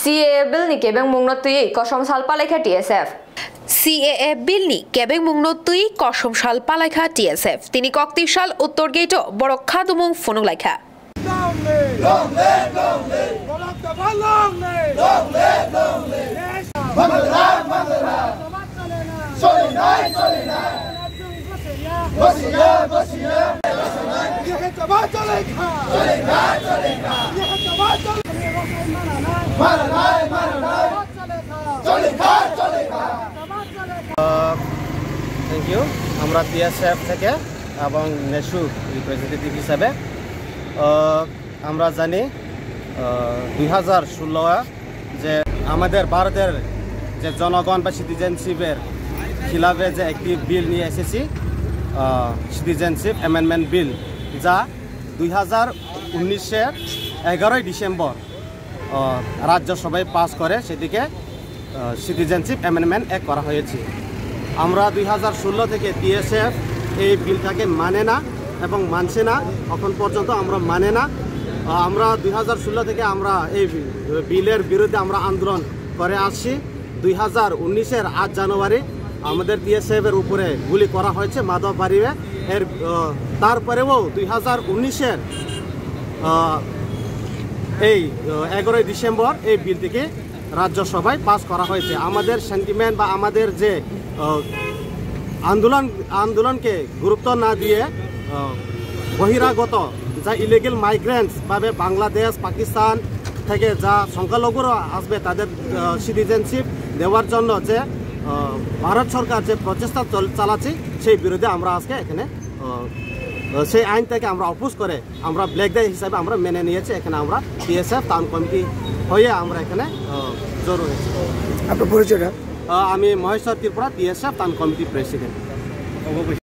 CAA bill ni kebeng mungnotui kosom salpalaikha TSF CAA bill ni kebeng mungnotui kosom salpalaikha TSF tini koktisal uttor gate borokha dumung funung laikha Thank you. আমরা TSF থেকে এবং নেশু representative হিসাবে আমরা জানি 2016 যে আমাদের ভারতের যে জনগণ বা সিটিজেনশিপের খিলাফে যে একটি বিল নিয়ে এসেছি সিটিজেনশিপ অ্যামেন্ডমেন্ট বিল যা 2019-এর 11 ডিসেম্বর রাজ্যসভায় পাস করে সেদিকে সিটিজেনশিপ অ্যামেন্ডমেন্ট অ্যাক্ট করা হয়েছে। আমরা 2016 থেকে TSF এই বিলটাকে মানে না এবং মানছে না, এখন পর্যন্ত আমরা মানে না। আমরা 2016 থেকে আমরা এই বিলের বিরুদ্ধে আমরা আন্দোলন করে আসছি। 2019-এর 8 জানুয়ারি আমাদের TSF-এর উপরে গুলি করা হয়েছে মাধববাড়িতে। তারপরেও 2019-এর এই 11 ডিসেম্বর এই বিলটিকে রাজ্যসভায় পাস করা হয়েছে। আমাদের সেন্টিমেন্ট বা আমাদের যে আন্দোলনকে গুরুত্ব না দিয়ে বহিরাগত যা ইলিগেল মাইগ্রেন্টস ভাবে বাংলাদেশ পাকিস্তান থেকে যা সংখ্যালঘুরা আসবে তাদের সিটিজেনশিপ দেওয়ার জন্য যে ভারত সরকার যে প্রচেষ্টা চালাচ্ছে সেই বিরুদ্ধে আমরা আজকে এখানে সেই আইন থেকে আমরা অপোজ করে আমরা ব্ল্যাক ডে হিসাবে আমরা মেনে নিয়েছি। এখানে আমরা TSF টাউন কমিটি হয়ে আমরা এখানে জড়ো হয়েছি। আপনার পরিচয়টা? আমি Maheshwar Tripura TSF town committee president.